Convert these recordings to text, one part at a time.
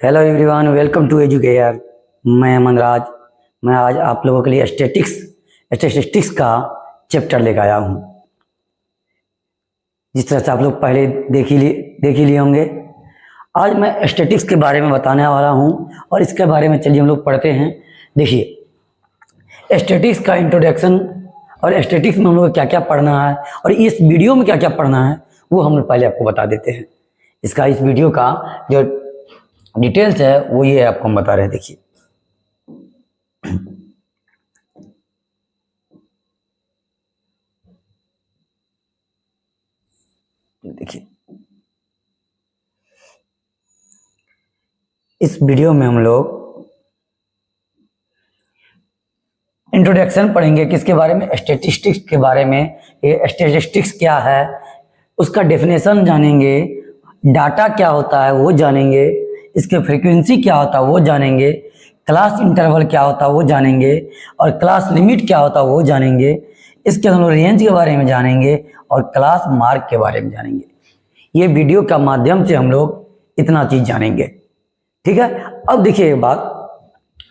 Hello everyone, welcome to Educare. मैं मनराज। मैं आज आप लोगों के लिए स्टैटिस्टिक्स का चैप्टर लेकर आया हूँ। जिस तरह से आप लोग पहले देख ही लिए होंगे, आज मैं स्टैटिस्टिक्स के बारे में बताने वाला हूँ और इसके बारे में चलिए हम लोग पढ़ते हैं। देखिए, स्टैटिस्टिक्स का इंट्रोडक्शन और स्टैटिस्टिक्स में हम लोग को क्या क्या पढ़ना है और इस वीडियो में क्या क्या पढ़ना है वो हम लोग पहले आपको बता देते हैं। इस वीडियो का जो डिटेल्स है वो ये आपको हम बता रहे हैं। देखिए इस वीडियो में हम लोग इंट्रोडक्शन पढ़ेंगे। किसके बारे में? स्टैटिस्टिक्स के बारे में। ये स्टैटिस्टिक्स क्या है उसका डेफिनेशन जानेंगे, डाटा क्या होता है वो जानेंगे, इसके फ्रीक्वेंसी क्या होता है वो जानेंगे, क्लास इंटरवल क्या होता है वो जानेंगे और क्लास लिमिट क्या होता है वो जानेंगे। इसके हम लोग रेंज के बारे में जानेंगे और क्लास मार्क के बारे में जानेंगे। ये वीडियो का माध्यम से हम लोग इतना चीज जानेंगे, ठीक है। अब देखिए एक बात,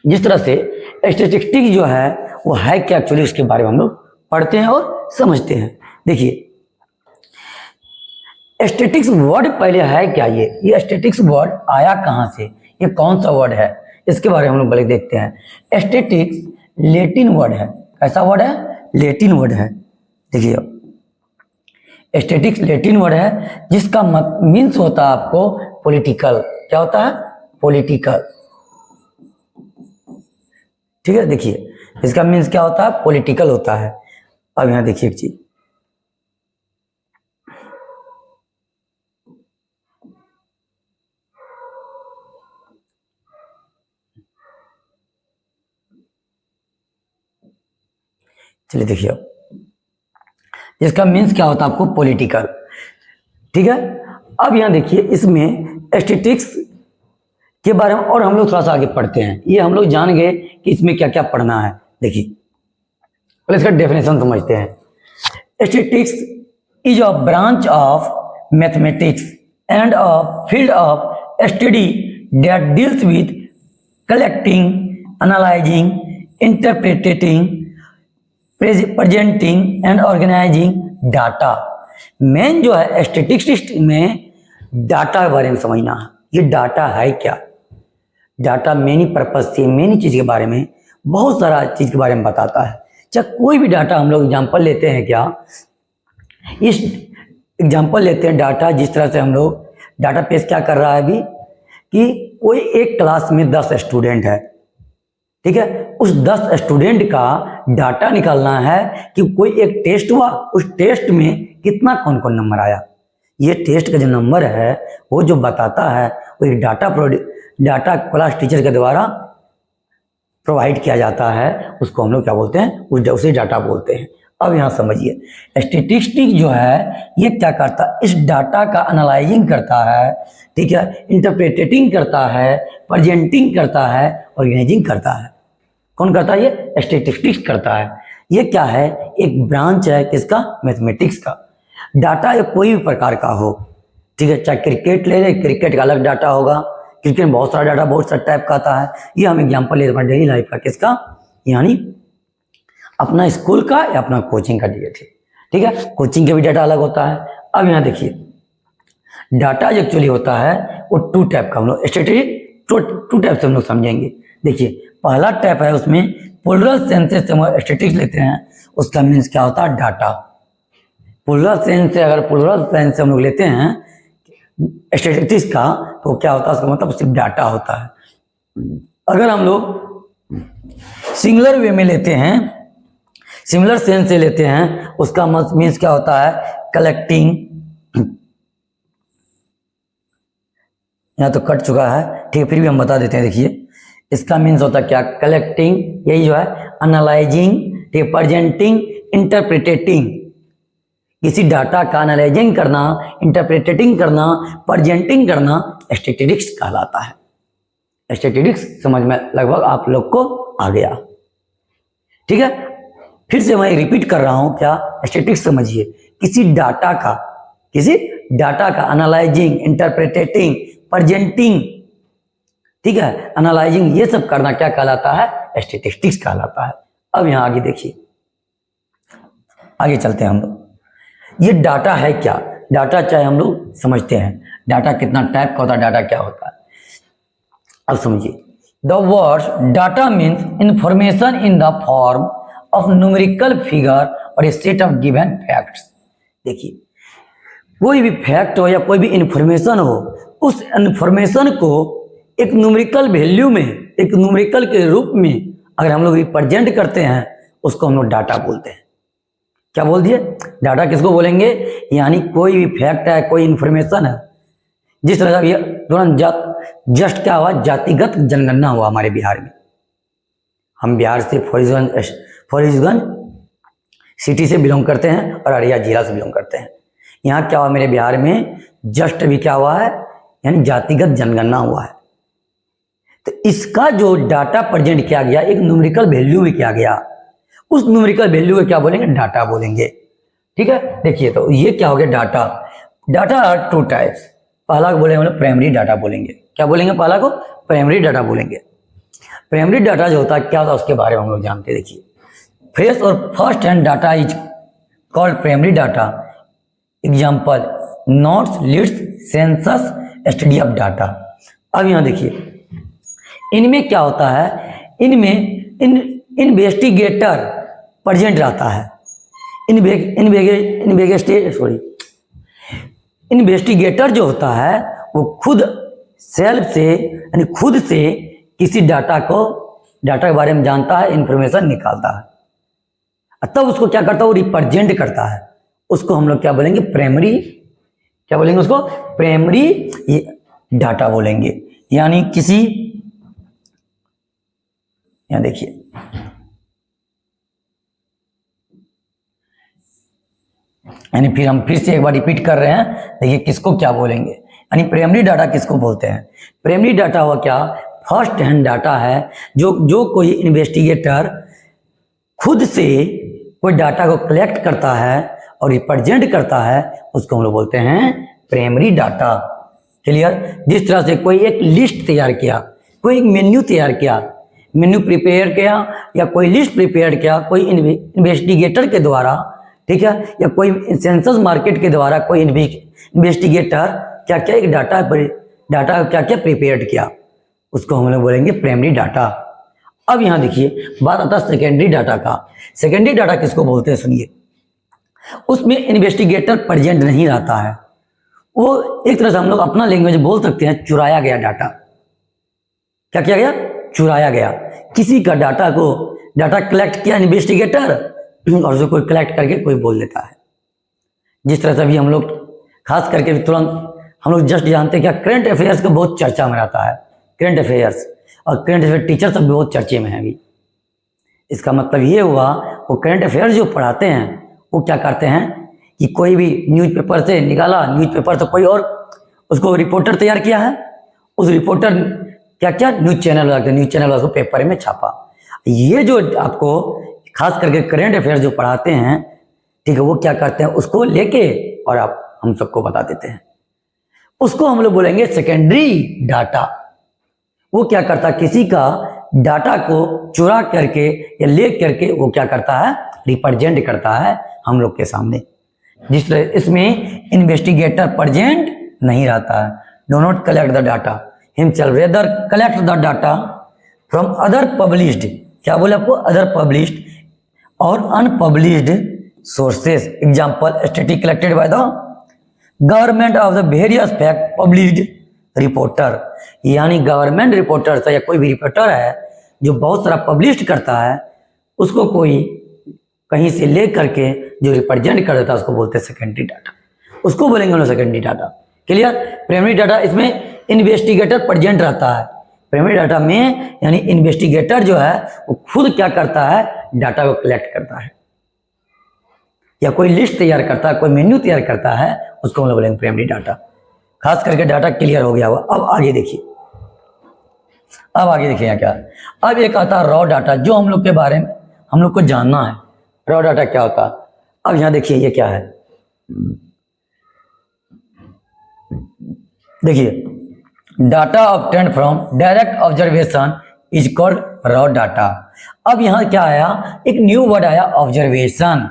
जिस तरह से स्टैटिस्टिक्स जो है वो है क्या एक्चुअली, उसके बारे में हम लोग पढ़ते हैं और समझते हैं। देखिए स्टैटिस्टिक्स वर्ड पहले है क्या, ये स्टैटिस्टिक्स वर्ड आया कहाँ से, ये कौन सा वर्ड है, इसके बारे में हम लोग पहले देखते हैं। स्टैटिस्टिक्स लैटिन वर्ड है। कैसा वर्ड है? लैटिन वर्ड है। देखिए स्टैटिस्टिक्स लैटिन वर्ड है जिसका मीन्स होता है आपको पॉलिटिकल। क्या होता है? पॉलिटिकल, ठीक है। देखिए इसका मीन्स क्या होता है? पॉलिटिकल होता है। अब यहां देखिए एक चीज, चलिए देखिए इसका मीन्स क्या होता है आपको? पॉलिटिकल, ठीक है। अब यहां देखिए इसमें स्टैटिस्टिक्स के बारे में और हम लोग थोड़ा सा आगे पढ़ते हैं। ये हम लोग जान गए कि इसमें क्या क्या पढ़ना है। देखिए पहले इसका डेफिनेशन समझते हैं। Statistics is a branch of mathematics and a field of study that deals with collecting, analysing, interpreting, presenting and organising data. Main जो है स्टैटिस्टिक्स में डाटा के बारे में समझना है। ये डाटा है क्या? डाटा मेनी पर्पज से, मेनी चीज के बारे में, बहुत सारा चीज के बारे में बताता है। चाहे कोई भी डाटा हम लोग एग्जाम्पल लेते हैं, क्या इस एग्जाम्पल लेते हैं डाटा, जिस तरह से हम लोग डाटा पेश क्या कर रहा है अभी कि कोई एक क्लास में 10 स्टूडेंट है, ठीक है। उस 10 स्टूडेंट का डाटा निकालना है कि कोई एक टेस्ट हुआ, उस टेस्ट में कितना कौन कौन नंबर आया। ये टेस्ट का जो नंबर है वो जो बताता है वो एक डाटा क्लास टीचर के द्वारा प्रोवाइड किया जाता है। उसको हम लोग क्या बोलते हैं? उसे डाटा बोलते हैं। अब यहाँ समझिए स्टैटिस्टिक्स जो है ये क्या करता है? इस डाटा का एनालाइजिंग करता है, ठीक है, इंटरप्रेटिंग करता है, प्रेजेंटिंग करता है, ऑर्गेनाइजिंग करता है। कौन करता है? ये स्टैटिस्टिक्स करता है। ये क्या है? एक ब्रांच है किसका? मैथमेटिक्स का। डाटा ये कोई भी प्रकार का हो, ठीक है। चाहे क्रिकेट ले ले, क्रिकेट का अलग डाटा होगा। क्रिकेट में बहुत सारा डाटा, बहुत सारा टाइप का आता है। ये हम एग्जाम्पल ले रहे हैं डेली लाइफ का। किसका? यानी अपना स्कूल का या अपना कोचिंग का डाटा, ठीक है। कोचिंग का भी डाटा अलग होता है। अब यहाँ देखिए डाटा जो एक्चुअली होता है वो टू टाइप का हम लोग स्टैटिस्टिक्स टू टाइप से हम लोग समझेंगे। देखिए पहला टाइप है, उसमें प्लूरल सेंस से हम स्टैटिस्टिक्स लेते हैं। उसका मीन्स क्या होता है? डाटा। प्लूरल सेंस से, अगर प्लूरल सेंस से हम लोग लेते हैं स्टैटिस्टिक्स का, तो क्या होता है? उसका मतलब सिर्फ डाटा होता है। अगर हम लोग सिंगुलर वे में लेते हैं, सिमिलर सेंस से लेते हैं, उसका मीन्स क्या होता है? कलेक्टिंग। यहाँ तो कट चुका है, ठीक है, फिर भी हम बता देते हैं। देखिए इसका मीन्स होता है क्या? कलेक्टिंग, यही जो है, एनालाइजिंग, ठीक, प्रेजेंटिंग, इंटरप्रिटेटिंग। किसी डाटा का एनालाइजिंग करना, इंटरप्रिटेटिंग करना, प्रेजेंटिंग करना स्टैटिस्टिक्स कहलाता है। स्टैटिस्टिक्स समझ में लगभग आप लोग को आ गया, ठीक है। फिर से मैं रिपीट कर रहा हूं, क्या? स्टैटिस्टिक्स समझिए, किसी डाटा का एनालाइजिंग, इंटरप्रेटिंग, प्रेजेंटिंग ठीक है, एनालाइजिंग, ये सब करना क्या कहलाता है? स्टैटिस्टिक्स कहलाता है। अब यहाँ आगे देखिए, आगे चलते हैं हम लोग। ये डाटा है क्या? डाटा चाहे हम लोग समझते हैं डाटा कितना टाइप का होता है, डाटा क्या होता है। अब समझिए, the word data means information in the form of numerical figure और ए सेट ऑफ गिवन फैक्ट्स। देखिए, कोई भी फैक्ट हो या कोई भी इंफॉर्मेशन हो, उस इंफॉर्मेशन को एक न्यूमेरिकल वैल्यू में, एक न्यूमेरिकल के रूप में अगर हम लोग रिप्रेजेंट करते हैं, उसको हम लोग डाटा बोलते हैं। क्या बोल दिए? डाटा किसको बोलेंगे? यानी कोई भी फैक्ट है, कोई इंफॉर्मेशन है, जिस तरह से तुरंत जस्ट क्या हुआ, जातिगत जनगणना हुआ हमारे बिहार में। हम बिहार से फरीजगंज सिटी से बिलोंग करते हैं और अररिया जिला से बिलोंग करते हैं। यहाँ क्या हुआ मेरे बिहार में, जस्ट भी क्या हुआ है, यानी जातिगत जनगणना हुआ है। तो इसका जो डाटा प्रेजेंट किया गया, एक न्यूमेरिकल वैल्यू में किया गया, उस न्यूमेरिकल वैल्यू को क्या बोलेंगे? डाटा बोलेंगे। ठीक है, देखिए, तो ये क्या हो गया? Data. Data are two types. पहला को बोलेंगे हम लोग प्राइमरी डाटा बोलेंगे। क्या बोलेंगे? पहला को प्राइमरी डाटा बोलेंगे। प्राइमरी डाटा जो होता है क्या होता है, उसके बारे में हम लोग जानते हैं। देखिए, फ्रेश और first hand data is called primary data. Example, notes, list, census, study of data. अब यहाँ देखिए, इनमें क्या होता है, इनमें इन्वेस्टिगेटर प्रेजेंट रहता है। इन्वेस्टिगेटर जो होता है वो खुद सेल्फ से, यानी खुद से किसी डाटा के बारे में जानता है, इंफॉर्मेशन निकालता है, तब उसको क्या करता है? वो रिप्रेजेंट करता है। उसको हम लोग क्या बोलेंगे? प्राइमरी। क्या बोलेंगे उसको? प्राइमरी डाटा बोलेंगे। यानी किसी, यहां देखिए, यानी फिर हम फिर से एक बार रिपीट कर रहे हैं। देखिए, किसको क्या बोलेंगे, यानी प्राइमरी डाटा किसको बोलते हैं? प्राइमरी डाटा हुआ क्या? फर्स्ट हैंड डाटा है, जो कोई इन्वेस्टिगेटर खुद से कोई डाटा को कलेक्ट करता है और रिप्रेजेंट करता है, उसको हम लोग बोलते हैं प्राइमरी डाटा। क्लियर? जिस तरह से कोई एक लिस्ट तैयार किया, कोई एक मेन्यू तैयार किया, मेन्यू प्रिपेयर किया या कोई लिस्ट प्रिपेयर किया कोई इन्वेस्टिगेटर के द्वारा, ठीक है, या कोई सेंसस मार्केट के द्वारा कोई इन्वेस्टिगेटर क्या क्या एक डाटा क्या क्या प्रिपेयर किया, उसको हम लोग बोलेंगे प्राइमरी डाटा। अब यहाँ देखिए, बात आता है सेकेंडरी डाटा का। सेकेंडरी डाटा किसको बोलते हैं? सुनिए, उसमें इन्वेस्टिगेटर प्रेजेंट नहीं रहता है, वो एक तरह से हम लोग अपना लैंग्वेज बोल सकते हैं, चुराया गया डाटा। क्या किया गया? चुराया गया। किसी का डाटा कलेक्ट किया इन्वेस्टिगेटर और उसको कोई कलेक्ट करके कोई बोल देता है। जिस तरह से अभी हम लोग खास करके तुरंत हम लोग जस्ट जानते हैं क्या, करंट अफेयर्स का बहुत चर्चा में रहता है, करंट अफेयर्स, और करंट अफेयर टीचर सब भी बहुत चर्चे में है अभी। इसका मतलब ये हुआ, वो करंट अफेयर जो पढ़ाते हैं वो क्या करते हैं कि कोई भी न्यूज़पेपर से निकाला, न्यूज़पेपर तो कोई और उसको रिपोर्टर तैयार किया है, उस रिपोर्टर क्या क्या न्यूज चैनल उसको पेपर में छापा। ये जो आपको खास करके करंट अफेयर जो पढ़ाते हैं, ठीक है, वो क्या करते हैं, उसको लेके और आप हम सबको बता देते हैं। उसको हम लोग बोलेंगे सेकेंडरी डाटा। वो क्या करता है, किसी का डाटा को चुरा करके या ले करके वो क्या करता है, रिप्रेजेंट करता है हम लोग के सामने। जिस तरह इसमें इन्वेस्टिगेटर प्रेजेंट नहीं रहता है, do not collect the data himself, rather collect the data from other published, क्या बोले आपको, अदर पब्लिश्ड और unpublished sources. Example, statistics collected by the government of the various fact published reporter. यानी government reporter या कोई भी reporter है जो बहुत सारा पब्लिश करता है, उसको कोई कहीं से ले करके जो रिप्रेजेंट कर देता है, उसको बोलते हैं सेकेंडरी डाटा। उसको बोलेंगे हम लोग secondary data. Clear? Primary data, इसमें इन्वेस्टिगेटर प्रेजेंट रहता है। प्राइमरी डाटा में यानी इन्वेस्टिगेटर जो है वो खुद क्या करता है, डाटा को कलेक्ट करता है या कोई लिस्ट तैयार करता है, कोई मेन्यू तैयार करता है, उसको हम लोग बोलेंगे प्राइमरी डाटा। खास करके डाटा क्लियर हो गया हुआ। अब आगे देखिए, यहाँ क्या, अब एक आता है रॉ डाटा, जो हम लोग के बारे में हम लोग को जानना है, रॉ डाटा क्या होता है। अब यहाँ देखिए, ये क्या है, देखिए data obtained from direct observation is called raw data. अब यहाँ क्या आया, एक न्यू वर्ड आया ऑब्जर्वेशन।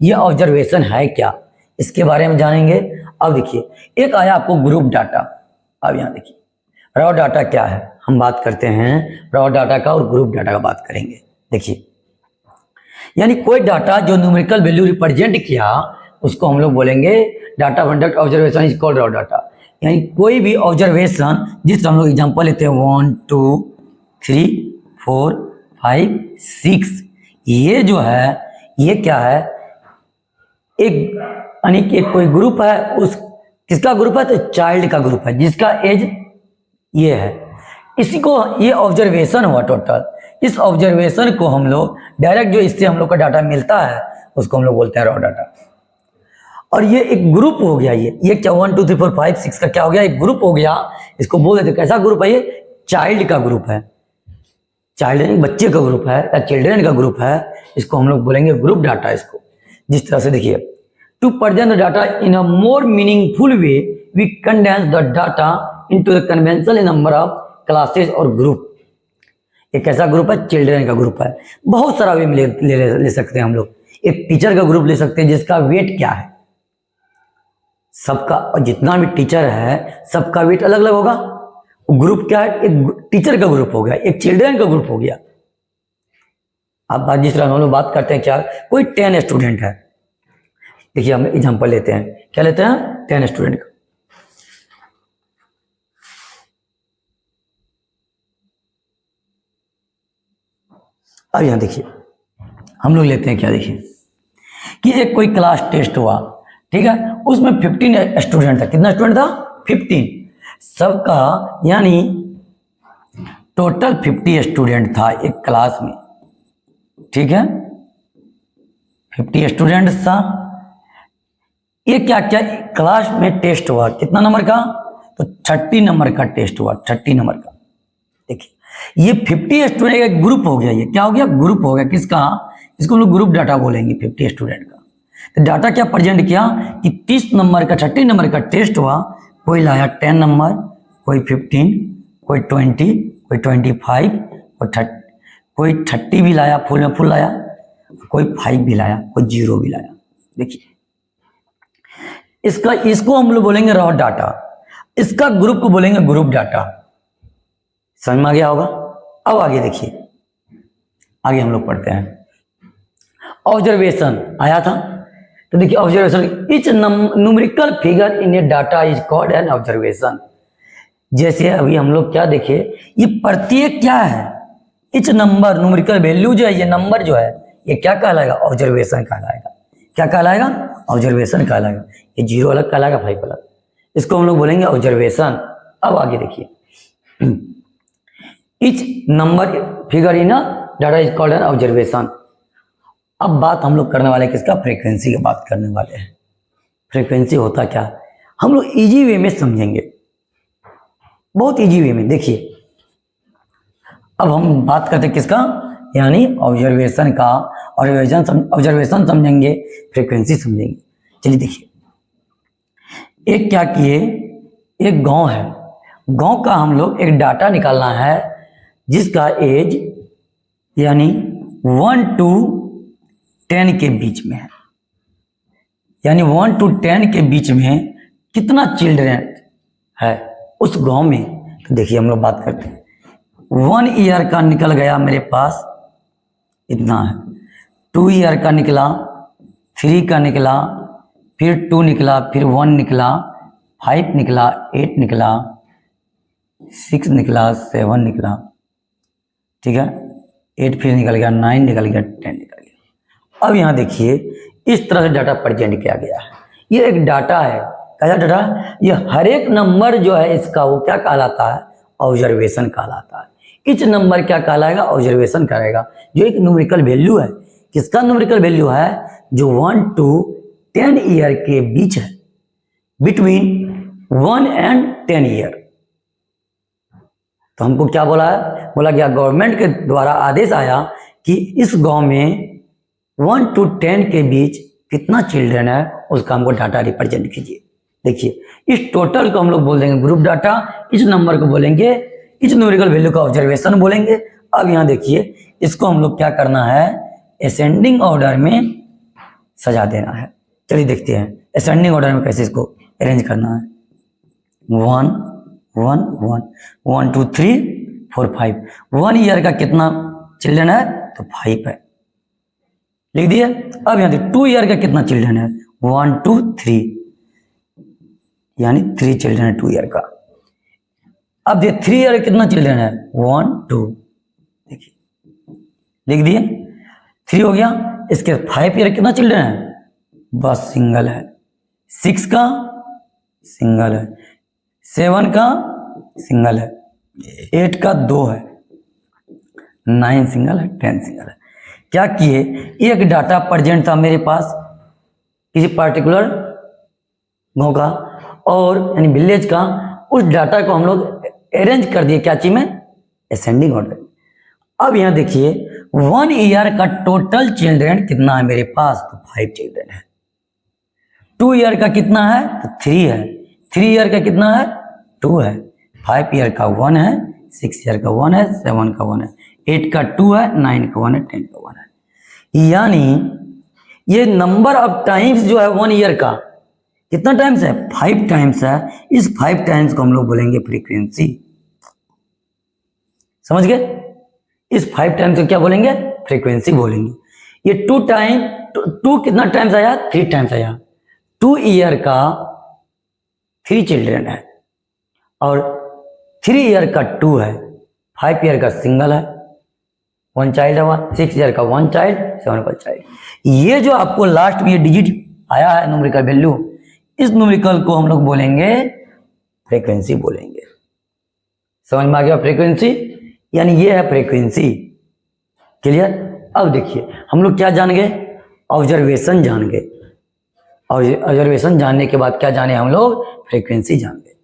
ये ऑब्जर्वेशन है क्या, इसके बारे में जानेंगे। अब देखिए एक आया आपको ग्रुप डाटा। अब यहाँ देखिए रॉ डाटा क्या है, हम बात करते हैं रॉ डाटा का और ग्रुप डाटा का बात करेंगे। देखिए यानी कोई डाटा जो न्यूमेरिकल वैल्यू रिप्रेजेंट किया उसको हम लोग बोलेंगे data conduct observation is called raw data. यानी कोई भी ऑब्जर्वेशन जिस हम लोग एग्जांपल लेते हैं 1 2 3 4 5 6, ये जो है ये क्या है, एक यानी कि कोई ग्रुप है, उस किसका ग्रुप है, तो चाइल्ड का ग्रुप है जिसका एज ये है। इसी को ये ऑब्जर्वेशन हुआ टोटल। इस ऑब्जर्वेशन को हम लोग डायरेक्ट जो इससे हम लोग का डाटा मिलता है उसको हम लोग बोलते हैं रॉ डाटा। और ये एक ग्रुप हो गया, ये क्या 1 2 3 4 5 6 का क्या हो गया, एक ग्रुप हो गया। इसको बोल देते कैसा ग्रुप है, ये चाइल्ड का ग्रुप है, चाइल्ड यानी बच्चे का ग्रुप है या चिल्ड्रन का ग्रुप है, इसको हम लोग बोलेंगे ग्रुप डाटा। इसको जिस तरह से देखिए, to present the data in a more meaningful way we condense the data into the conventional number of classes और ग्रुप। एक ऐसा ग्रुप है, चिल्ड्रन का ग्रुप है। बहुत सारा वे ले सकते हैं हम लोग। एक टीचर का ग्रुप ले सकते हैं जिसका वेट क्या है, सबका, और जितना भी टीचर है सबका वेट अलग अलग होगा। ग्रुप क्या है, एक टीचर का ग्रुप हो गया, एक चिल्ड्रन का ग्रुप हो गया। अब बात जिस तरह हम लोग बात करते हैं, क्या कोई 10 स्टूडेंट है, देखिए हम एग्जांपल लेते हैं, क्या लेते हैं 10 स्टूडेंट का। अब यहां देखिए हम लोग लेते हैं क्या, देखिए कि एक कोई क्लास टेस्ट हुआ, ठीक है, उसमें 15 स्टूडेंट था। कितना स्टूडेंट था, 15 सबका, यानी टोटल 50 स्टूडेंट था एक क्लास में, ठीक है, 50 स्टूडेंट था। ये क्या क्या क्लास में टेस्ट हुआ, कितना नंबर का, तो 30 नंबर का टेस्ट हुआ, 30 नंबर का। देखिए ये 50 स्टूडेंट का एक ग्रुप हो गया, ये क्या हो गया, ग्रुप हो गया। किसका, इसको हम लोग ग्रुप डाटा बोलेंगे 50 स्टूडेंट का। तो डाटा क्या प्रेजेंट किया कि 30 नंबर का 30 नंबर का टेस्ट हुआ, कोई लाया 10 नंबर, कोई 15, कोई 20, कोई 25, कोई 30 भी लाया, फुल में फुल लाया, कोई 5 भी लाया, कोई 0 भी लाया। देखिए इसको हम लोग बोलेंगे रॉ डाटा, इसका ग्रुप को बोलेंगे ग्रुप डाटा। समझ में आ गया होगा। अब आगे देखिए, आगे हम लोग पढ़ते हैं ऑब्जर्वेशन आया था। तो देखिए observation, etch numerical figure in A data is called an observation. जैसे अभी हम लोग क्या देखे, ये प्रत्येक क्या है, इच नंबर न्यूमेरिकल वैल्यू जो है, ये नंबर जो है ये क्या कहलाएगा, ऑब्जर्वेशन कहलाएगा। क्या कहलाएगा, ऑब्जर्वेशन कहलाएगा। ये 0 अलग कहलाएगा, 5 अलग, इसको हम लोग बोलेंगे ऑब्जर्वेशन। अब आगे देखिए, etch number figure in data is called an observation. अब बात हम लोग करने वाले किसका, फ्रीक्वेंसी की बात करने वाले हैं। फ्रीक्वेंसी होता क्या, हम लोग इजी वे में समझेंगे, बहुत इजी वे में। देखिए अब हम बात करते हैं किसका, यानी ऑब्जर्वेशन का। ऑब्जर्वेशन समझेंगे, फ्रीक्वेंसी समझेंगे। चलिए देखिए, एक क्या किए, एक गांव है, गांव का हम लोग एक डाटा निकालना है जिसका एज यानी 1 to 10 के बीच में है, यानी 1 to 10 के बीच में कितना चिल्ड्रन है उस गांव में। तो देखिए हम लोग बात करते हैं, 1 ईयर का निकल गया मेरे पास, इतना है। 2 ईयर का निकला, 3 का निकला, फिर 2 निकला, फिर 1 निकला, 5 निकला, 8 निकला, 6 निकला, 7 निकला, ठीक है, 8 फिर निकल गया, 9 निकल गया, 10 निकल गया। अब यहाँ देखिए इस तरह से डाटा प्रेजेंट किया गया है। ये एक डाटा है, कैसा डाटा, ये हर एक नंबर जो है इसका वो क्या कहलाता है, ऑब्जर्वेशन कहलाता है। इच नंबर क्या कहलाएगा, ऑब्जर्वेशन कहलाएगा। जो एक न्यूमेरिकल वैल्यू है, किसका न्यूमेरिकल वैल्यू है, जो 1 to 10 ईयर के बीच है, बिटवीन 1 and 10 ईयर। तो हमको क्या बोला है, बोला गया गवर्नमेंट के द्वारा आदेश आया कि इस गांव में 1 to 10 के बीच कितना चिल्ड्रन है उसका हमको डाटा रिप्रेजेंट कीजिए। देखिए इस टोटल को हम लोग बोल देंगे ग्रुप डाटा, इस नंबर को बोलेंगे, इस न्यूमेरिकल वैल्यू का ऑब्जर्वेशन बोलेंगे। अब यहाँ देखिए इसको हम लोग क्या करना है, असेंडिंग ऑर्डर में सजा देना है। चलिए देखते हैं असेंडिंग ऑर्डर में कैसे इसको अरेंज करना है। 1 1 1 1 2 3 4 5। 1 ईयर का कितना चिल्ड्रन है, तो 5 है, लिख दिए। अब यहाँ देखिए 2 ईयर का कितना चिल्ड्रन है, 1 2 3, यानी 3 चिल्ड्रन है 2 ईयर का। अब देखिए 3 ईयर का कितना चिल्ड्रन है, 1 2, देखिए लिख दिए, 3 हो गया। इसके 5 ईयर कितना चिल्ड्रन है, बस सिंगल है। 6 का सिंगल है, 7 का सिंगल है, 8 का 2 है, 9 सिंगल है, 10 सिंगल है। क्या किए, एक डाटा प्रेजेंट था मेरे पास किसी पार्टिकुलर गांव का और यानी विलेज का, उस डाटा को हम लोग अरेंज कर दिए क्या चीज में, असेंडिंग ऑर्डर। अब यहाँ देखिए 1 ईयर का टोटल चिल्ड्रन कितना है मेरे पास, तो 5 चिल्ड्रन है। 2 ईयर का कितना है, तो 3 है। 3 ईयर का कितना है, 2 है। 5 ईयर का 1 है, 6 ईयर का 1 है, 7 का 1 है, 8 का 2 है, 9 का 1 है, 10 का 1 है। यानी ये नंबर ऑफ टाइम्स जो है 1 ईयर का कितना टाइम्स है, 5 टाइम्स है। इस 5 टाइम्स को हम लोग बोलेंगे फ्रीक्वेंसी। समझ गए, इस 5 टाइम्स को क्या बोलेंगे, फ्रीक्वेंसी बोलेंगे। ये 2 कितना टाइम्स आया, 3 टाइम्स आया। 2 ईयर का 3 चिल्ड्रन है और 3 ईयर का 2 है, 5 ईयर का सिंगल है, 1 चाइल्ड है, 6 ईयर का 1 चाइल्ड, 7 का चाइल्ड। ये जो आपको लास्ट में ये डिजिट आया है न्यूमेरिकल वैल्यू, इस न्यूमेरिकल को हम लोग बोलेंगे फ्रीक्वेंसी बोलेंगे। समझ में आ गया, फ्रीक्वेंसी यानी ये है फ्रीक्वेंसी। क्लियर। अब देखिए हम लोग क्या जान गए, ऑब्जर्वेशन जान गए, और ऑब्जर्वेशन जानने के बाद क्या जाने हम लोग, फ्रीक्वेंसी जान गए,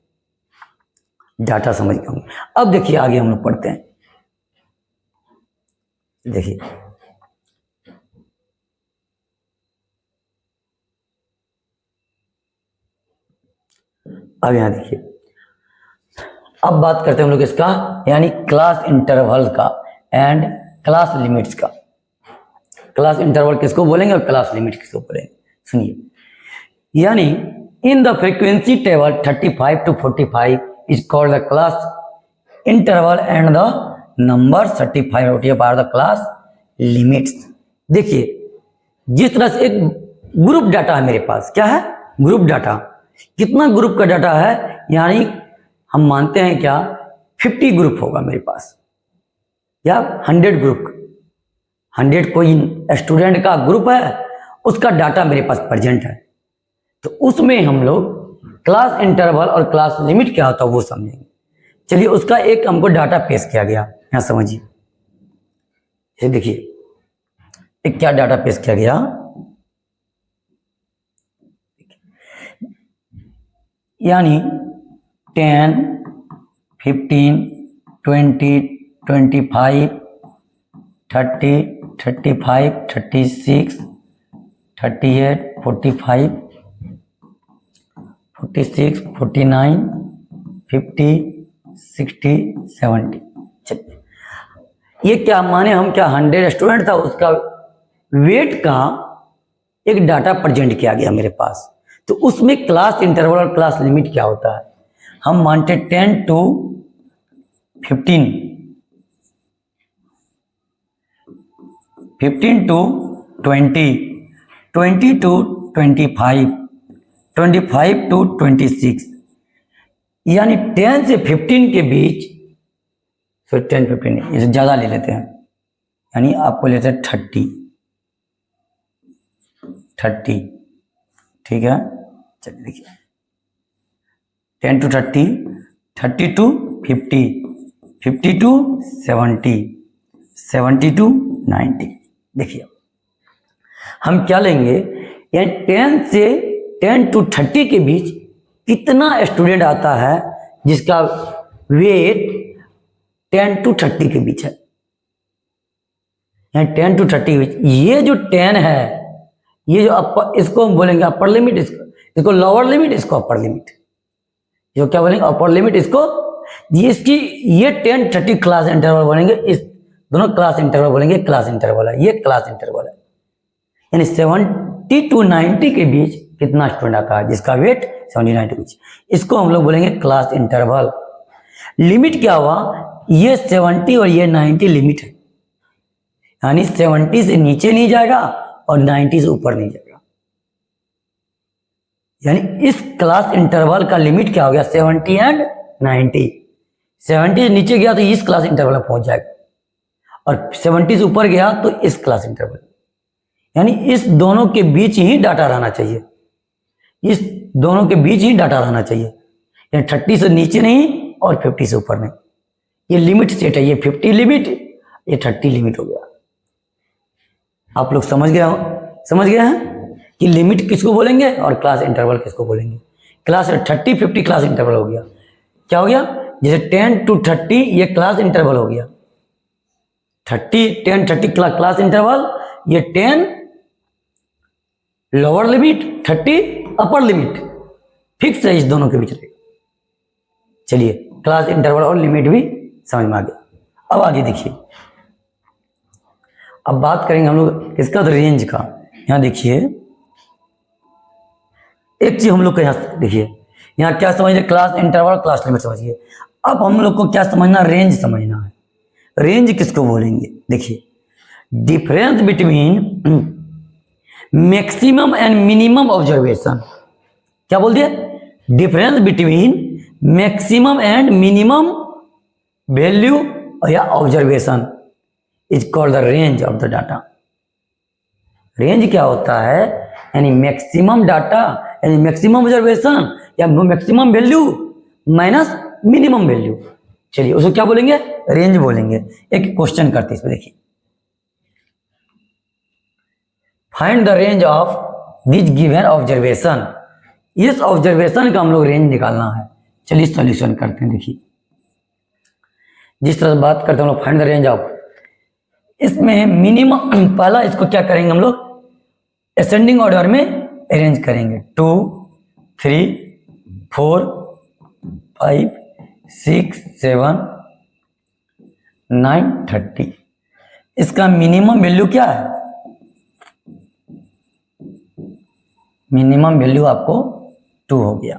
डाटा समझ गए होंगे। अब देखिए आगे हम लोग पढ़ते हैं। देखिए अब यहां देखिए, अब बात करते हैं हम लोग इसका, यानी क्लास इंटरवल का एंड क्लास लिमिट्स का। क्लास इंटरवल किसको बोलेंगे और क्लास लिमिट किसको बोलेंगे, सुनिए। यानी in the frequency table 35 to 45 is called the class interval and the number 35 और 45 are the class limits। देखिए जिस तरह से एक ग्रुप डाटा है मेरे पास, क्या है, ग्रुप डाटा। कितना ग्रुप का डाटा है, यानी हम मानते हैं क्या 50 ग्रुप होगा मेरे पास, या 100 ग्रुप, 100 कोई स्टूडेंट का ग्रुप है, उसका डाटा मेरे पास प्रेजेंट है। तो उसमें हम लोग क्लास इंटरवल और क्लास लिमिट क्या होता है वो समझेंगे। चलिए उसका एक हमको डाटा पेश किया गया, यहां समझिए। ये देखिए एक क्या डाटा पेश किया गया, यानी 10 15 20 25 30 35 36 38 45 46 49 50 60 70। चलिए ये क्या माने, हम क्या 100 स्टूडेंट था, उसका वेट का एक डाटा प्रेजेंट किया गया मेरे पास। तो उसमें क्लास इंटरवल और क्लास लिमिट क्या होता है, हम मानते 10 to 15, 15 to 20, 20 to 25, 25 to 26, यानी 10 से 15 के बीच, तो 10 15 इसे ज़्यादा ले लेते हैं, यानी आपको लेते हैं 30, ठीक है। चलिए देखिए 10 to 30, 30 to 50, 50 to 70, 70 to 90। देखिए हम क्या लेंगे, यानी 10 to 30 के बीच कितना स्टूडेंट आता है जिसका वेट 10 to 30 के बीच है, यानी 10 to 30 के बीच। ये जो 10 है, ये जो अपर, इसको हम बोलेंगे अपर लिमिट, इसको लोअर लिमिट, इसको अपर लिमिट। जो क्या बोलेंगे अपर लिमिट, इसको ये इसकी ये 10 30 क्लास इंटरवल बोलेंगे, इस दोनों क्लास इंटरवल बोलेंगे क्लास इंटरवल है, ये क्लास इंटरवल है। यानी 70 to 90 के बीच कितना स्टूडेंट आता है जिसका वेट 70 90 के बीच, इसको हम लोग बोलेंगे क्लास इंटरवल। लिमिट क्या हुआ, ये 70 और ये 90 लिमिट है, यानी 70 से नीचे नहीं जाएगा और 90 से ऊपर नहीं जाएगा। यानी इस क्लास इंटरवल का लिमिट क्या हो गया 70 एंड 90। 70 से नीचे गया तो इस क्लास इंटरवल में पहुंच जाएगा, और 70 से ऊपर गया तो इस क्लास इंटरवल। यानी इस दोनों के बीच ही डाटा रहना चाहिए, इस दोनों के बीच ही डाटा रहना चाहिए, यानी 30 से नीचे नहीं और 50 से ऊपर नहीं। ये लिमिट सेट है, ये 50 लिमिट, ये 30 लिमिट हो गया। आप लोग समझ गए हैं कि लिमिट किसको बोलेंगे और क्लास इंटरवल किसको बोलेंगे। क्लास 30 50 क्लास इंटरवल हो गया। क्या हो गया, जैसे 10 to 30 ये क्लास इंटरवल हो गया, 10 30 क्लास इंटरवल, ये 10 lower limit 30 upper limit, fix है इस दोनों के बीच रहेगा। चलिए क्लास इंटरवल और लिमिट भी समझ में आ गया। अब आगे देखिए, अब बात करेंगे हम लोग इसका तो रेंज का। यहां देखिए एक चीज हम लोग को यहां देखिए, यहां क्या समझिए, क्लास इंटरवल क्लास लिमिट समझिए। अब हम लोग को क्या समझना, रेंज समझना है। रेंज किसको बोलेंगे, देखिए difference between maximum and minimum observation. क्या बोल दिया, difference between maximum and minimum value या observation is called the range of the data. Range क्या होता है, यानी मैक्सिमम डाटा यानी मैक्सिमम ऑब्जर्वेशन या maximum value minus minimum value. चलिए उसको क्या बोलेंगे, रेंज बोलेंगे। एक क्वेश्चन करते हैं इसमें, देखिए find the range of this given observation. इस ऑब्जर्वेशन का हम लोग रेंज निकालना है। चलिए सॉल्यूशन करते हैं। देखिए जिस तरह से बात करते हैं हम लोग फाइंड द रेंज ऑफ, इसमें मिनिमम पहला इसको क्या करेंगे हम लोग असेंडिंग ऑर्डर में अरेंज करेंगे, 2 3 4 5 6 7 9 30। इसका मिनिमम वैल्यू क्या है, मिनिमम वैल्यू आपको 2 हो गया।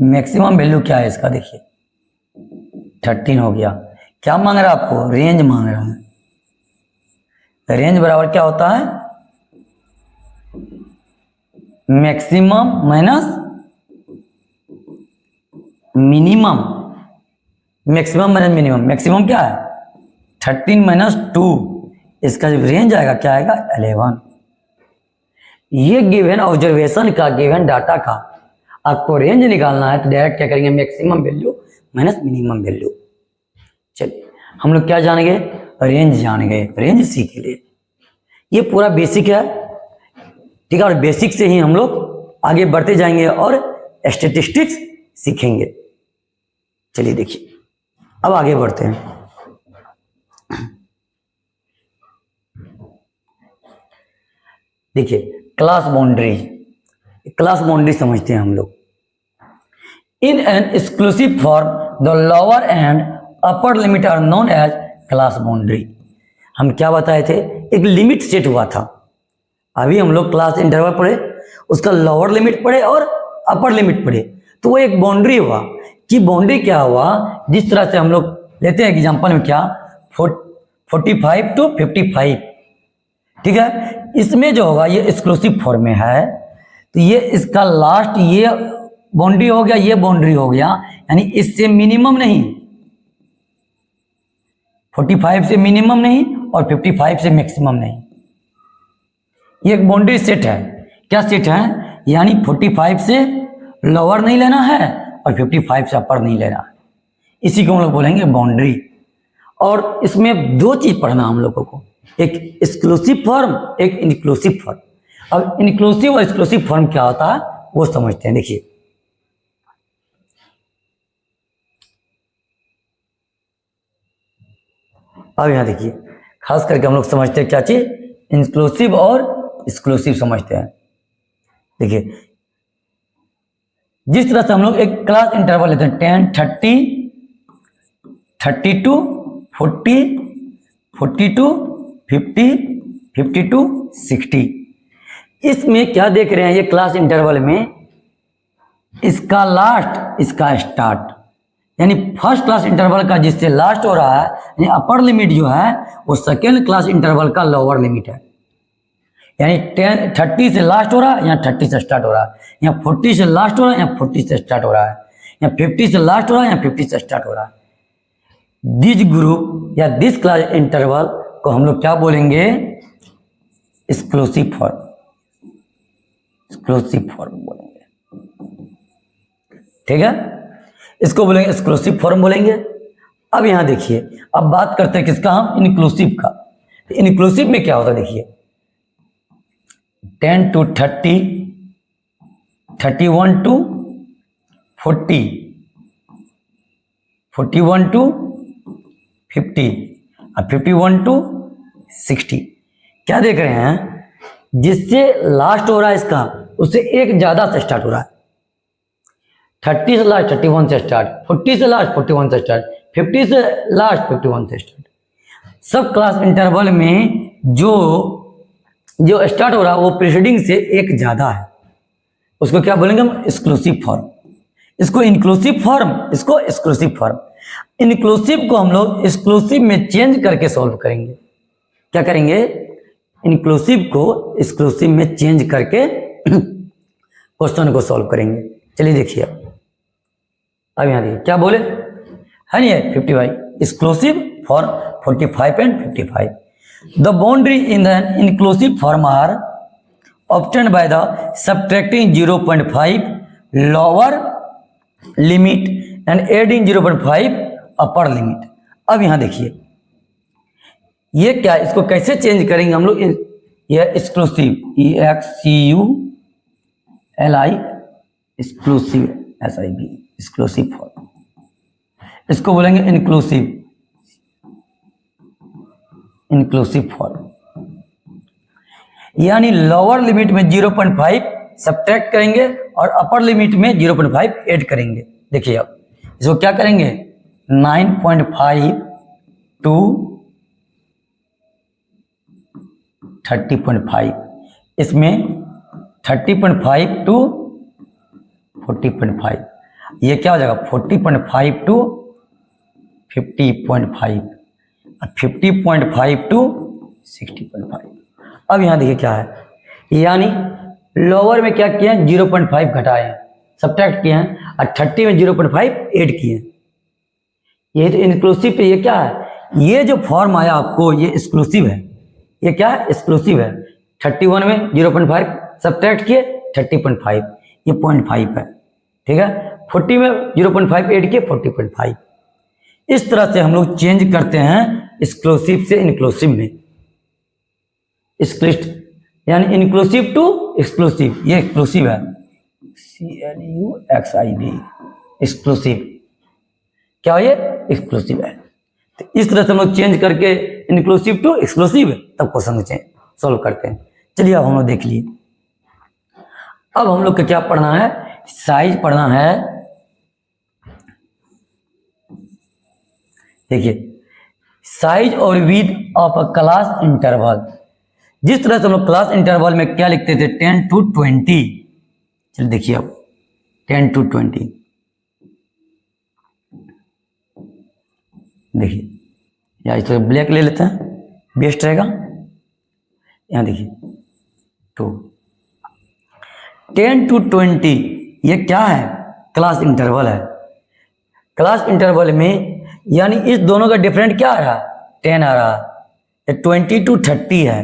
मैक्सिमम वैल्यू क्या है इसका, देखिए 13 हो गया। क्या मांग रहा है आपको, रेंज मांग रहा है। रेंज बराबर क्या होता है, maximum minus minimum. Maximum minus minimum, maximum क्या है 13 माइनस 2, इसका जो रेंज आएगा क्या आएगा 11। ये गिवन ऑब्जर्वेशन का, गिवन डाटा का आपको रेंज निकालना है तो डायरेक्ट क्या करेंगे, maximum value minus minimum value. चलिए हम लोग क्या जानेंगे, रेंज जान गए, रेंज सीख लिए। ये पूरा बेसिक है, ठीक है, और बेसिक से ही हम लोग आगे बढ़ते जाएंगे और स्टैटिस्टिक्स सीखेंगे। चलिए देखिए अब आगे बढ़ते हैं। देखिए क्लास बाउंड्री, क्लास बाउंड्री समझते हैं हम लोग। In an exclusive form the lower and upper limit are known as class boundary. हम क्या बताए थे, एक लिमिट सेट हुआ था। अभी हम लोग क्लास इंटरवल पढ़े, उसका लोअर लिमिट पढ़े और अपर लिमिट पढ़े, तो वो एक बाउंड्री हुआ। कि बाउंड्री क्या हुआ, जिस तरह से हम लोग लेते हैं एग्जांपल में क्या 45 to 55, ठीक है। इसमें जो होगा ये एक्सक्लूसिव फॉर्म में है, तो ये इसका लास्ट ये बाउंड्री हो गया, ये बाउंड्री हो गया, यानी इससे मिनिमम नहीं, 45 से मिनिमम नहीं और 55 से मैक्सिमम नहीं। ये एक बाउंड्री सेट है। क्या सेट है, यानी 45 से लोअर नहीं लेना है और 55 से अपर नहीं लेना है, इसी को हम लोग बोलेंगे बाउंड्री। और इसमें दो चीज पढ़ना हम लोगों को, एक एक्सक्लूसिव फॉर्म, एक इंक्लूसिव फॉर्म। अब इंक्लूसिव और एक्सक्लूसिव फॉर्म क्या होता है वो समझते हैं। देखिए अब यहां देखिए, खास करके हम लोग समझते हैं क्या चीज, इंक्लूसिव और एक्सक्लूसिव समझते हैं। देखिए, जिस तरह से हम लोग एक क्लास इंटरवल लेते हैं 10, 30, 32, 40, 42, 50, 52, 60, इसमें क्या देख रहे हैं, ये क्लास इंटरवल में इसका लास्ट, इसका स्टार्ट, यानी फर्स्ट क्लास इंटरवल का जिससे लास्ट हो रहा है, यानी अपर लिमिट जो है वो सेकेंड क्लास इंटरवल का लोअर लिमिट है। यानी 30 से लास्ट हो रहा है, यहाँ 30 से स्टार्ट हो रहा है, यहाँ 40 से लास्ट हो रहा है, यहाँ 40 से स्टार्ट हो रहा है, यहाँ 50 से लास्ट हो रहा है, यहाँ 50 से स्टार्ट हो रहा है। दिस ग्रुप या दिस क्लास इंटरवल को हम लोग क्या बोलेंगे, एक्सक्लूसिव फॉर्म, एक्सक्लूसिव फॉर्म बोलेंगे। ठीक है, इसको बोलेंगे एक्सक्लूसिव फॉर्म बोलेंगे। अब यहां देखिए, अब बात करते हैं किसका, हम इनक्लूसिव का। इनक्लूसिव में क्या होता है, देखिए 10 to 30, 31 to 40, 41 to 50 और 51 to 60। क्या देख रहे हैं, जिससे लास्ट हो रहा है इसका, उससे एक ज्यादा से स्टार्ट हो रहा है। 30 से लास्ट 31 से स्टार्ट, 40 से लास्ट 41 से स्टार्ट, 50 से लास्ट 51 से स्टार्ट। सब क्लास इंटरवल में जो स्टार्ट हो रहा है वो प्रीसीडिंग से एक ज्यादा है, उसको क्या बोलेंगे हम, एक्सक्लूसिव फॉर्म। इसको इंक्लूसिव फॉर्म, इसको एक्सक्लूसिव फॉर्म। इंक्लूसिव को हम लोग एक्सक्लूसिव में चेंज करके सॉल्व करेंगे। क्या करेंगे, इंक्लूसिव को एक्सक्लूसिव में चेंज करके क्वेश्चन को सॉल्व करेंगे। चलिए देखिए, अब यहाँ देखिए क्या बोले, है नहीं है 55, exclusive for 45 and 55। The boundary in the inclusive form are obtained by the subtracting 0.5 lower limit and adding 0.5 upper limit। अब यहां देखिए ये क्या, इसको कैसे चेंज करेंगे हम लोग, ये exclusive, EXCULI exclusive, SIV exclusive form, इसको बोलेंगे इंक्लूसिव, इंक्लूसिव फॉर्म। यानी लोअर लिमिट में 0.5 सब्ट्रैक्ट करेंगे और अपर लिमिट में 0.5 ऐड करेंगे। देखिए अब इसको क्या करेंगे, 9.5 टू 30.5, इसमें 30.5 टू 40.5, ये क्या हो जाएगा 40.5 टू 50.5 और 50.5 टू 60.5। अब यहां देखिए क्या है, यानी लोअर में क्या किए हैं, 0.5 घटाए हैं, सब्ट्रैक्ट किए हैं, और 30 में 0.5 ऐड किए हैं। ये तो इंक्लूसिव पे, ये क्या है, ये जो फॉर्म आया आपको ये एक्सक्लूसिव है। ये क्या है, एक्सक्लूसिव है। 31 में 0.5 सब्ट्रैक्ट किए, 30.5, ये 0.5 है। ठीक है, 40 में 0.5 ऐड किए, 40.5। इस तरह से हम लोग चेंज करते हैं एक्सक्लूसिव से इंक्लूसिव में। एक्सक्लूसिव यानी इंक्लूसिव टू एक्सक्लूसिव, ये एक्सक्लूसिव है, CLUXIV एक्सक्लूसिव। क्या ये एक्सक्लूसिव है। तो इस तरह से हम लोग चेंज करके इंक्लूसिव टू एक्सक्लूसिव तब क्वेश्चन को सॉल्व करते हैं। चलिए अब हम लोग देख लिए, अब हम लोग को क्या पढ़ना है, साइज पढ़ना है। देखिए साइज और width of a class interval. जिस तरह से हम लोग क्लास इंटरवल में क्या लिखते थे, 10 to 20। चलिए देखिए अब 10 to 20, देखिए या इस तरह ब्लैक ले लेते हैं, बेस्ट रहेगा। यहां देखिए 10 to 20 ये क्या है, क्लास इंटरवल है। क्लास इंटरवल में यानी इस दोनों का डिफरेंट क्या आ रहा है, 10 आ रहा है। 20 to 30 है,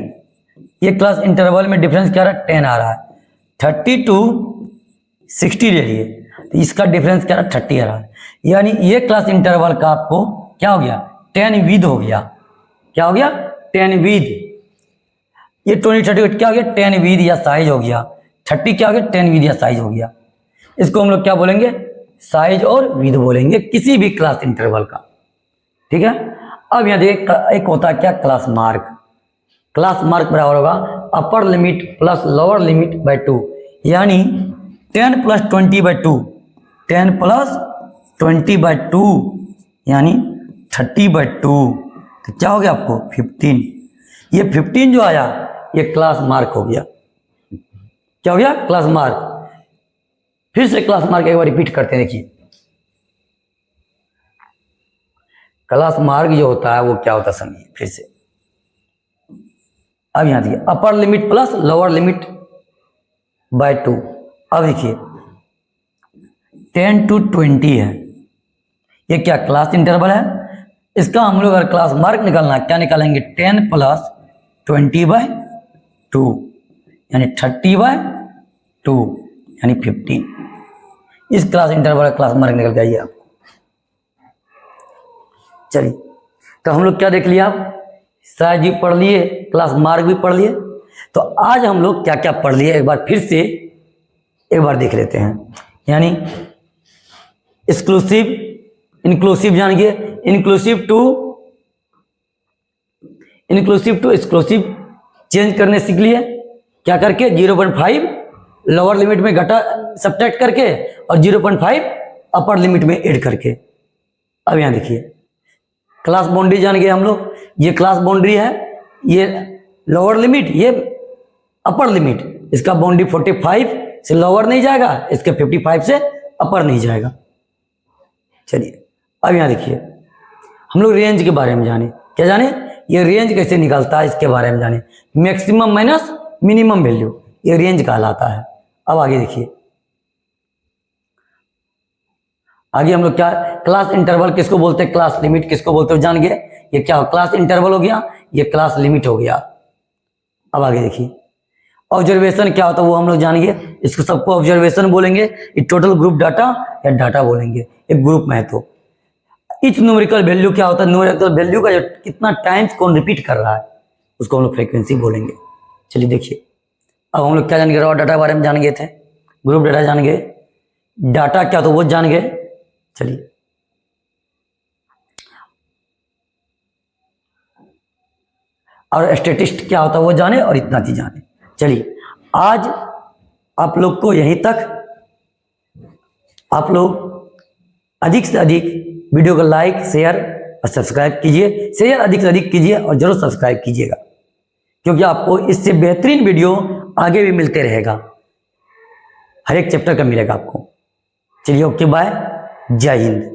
ये क्लास इंटरवल में डिफरेंस क्या आ रहा है, 10 आ रहा है। 30 to 60 ले लिए तो इसका डिफरेंस क्या आ रहा है, 30 आ रहा है। यानी ये क्लास इंटरवल का आपको क्या हो गया, 10 विद हो गया। क्या हो गया, 10 विद। ये 20 30 क्या हो गया, 10 विद या साइज हो गया। 30 क्या हो गया, 10 विद या साइज हो गया। इसको हम लोग क्या बोलेंगे, साइज और विद बोलेंगे किसी भी क्लास इंटरवल का। ठीक है, अब यहाँ देखिए एक होता है क्या, क्लास मार्क। क्लास मार्क बराबर होगा upper limit plus lower limit by 2, यानी 10 प्लस 20 बाय 2, 10 प्लस 20 बाय 2 यानी 30 बाय 2, तो क्या हो गया आपको 15। ये 15 जो आया ये क्लास मार्क हो गया। क्या हो गया? Class mark. फिर से क्लास मार्क एक बार रिपीट करते हैं, देखिए क्लास मार्क जो होता है वो क्या होता है समझिए फिर से। अब यहां देखिए upper limit plus lower limit by 2। अब देखिए 10 to 20 है, ये क्या क्लास इंटरवल है। इसका हम लोग अगर क्लास मार्क निकालना क्या निकालेंगे? 10 प्लस 20 बाय 2 यानी 30 बाय 2 यानी 15। इस क्लास इंटरवल का क्लास मार्क निकल जाइए आप। चलिए तो हम लोग क्या देख लिया? साइज भी पढ़ लिए, क्लास मार्क भी पढ़ लिए। तो आज हम लोग क्या क्या पढ़ लिए एक बार फिर से एक बार देख लेते हैं। यानी एक्सक्लूसिव, इंक्लूसिव जानिए, इंक्लूसिव टू एक्सक्लूसिव चेंज करने सीख लिए। क्या करके? 0.5 लोअर लिमिट में घटा सब्ट्रैक्ट करके और 0.5 अपर लिमिट में ऐड करके। अब यहां देखिए क्लास बाउंड्री जान गए हम लोग। ये क्लास बाउंड्री है, ये लोअर लिमिट, ये अपर लिमिट। इसका बाउंड्री 45 से लोअर नहीं जाएगा, इसके 55 से अपर नहीं जाएगा। चलिए अब यहां देखिए हम लोग रेंज के बारे में जाने। क्या जाने? ये रेंज कैसे निकलता है इसके बारे में जाने। मैक्सिमम माइनस मिनिमम वैल्यू, ये रेंज कहलाता है। अब आगे देखिए, आगे हम लोग क्या, क्लास इंटरवल किसको बोलते हैं, क्लास लिमिट किसको बोलते हो जान गए। ये क्या हो? क्लास इंटरवल हो गया, ये क्लास लिमिट हो गया। अब आगे देखिए ऑब्जर्वेशन क्या होता है वो हम लोग जान गए। इसको सबको ऑब्जर्वेशन बोलेंगे। ये टोटल ग्रुप डाटा या डाटा बोलेंगे, एक ग्रुप में है। तो इच न्यूमेरिकल वैल्यू क्या होता है? न्यूमेरिकल वैल्यू का जो कितना टाइम्स कौन रिपीट कर रहा है उसको हम लोग फ्रीक्वेंसी बोलेंगे। चलिए देखिए अब हम लोग क्या जान गए? रॉ डाटा के बारे में जान गए थे, ग्रुप डाटा जान गए, डाटा क्या तो वो जान गए। चलिए और स्टैटिस्ट क्या होता है वो जाने, और इतना चीज जाने। चलिए आज आप लोग को यहीं तक। आप लोग अधिक से अधिक वीडियो को लाइक शेयर और सब्सक्राइब कीजिए। शेयर अधिक से अधिक कीजिए और जरूर सब्सक्राइब कीजिएगा, क्योंकि आपको इससे बेहतरीन वीडियो आगे भी मिलते रहेगा। हर एक चैप्टर का मिलेगा आपको। चलिए ओके बाय, जय हिंद।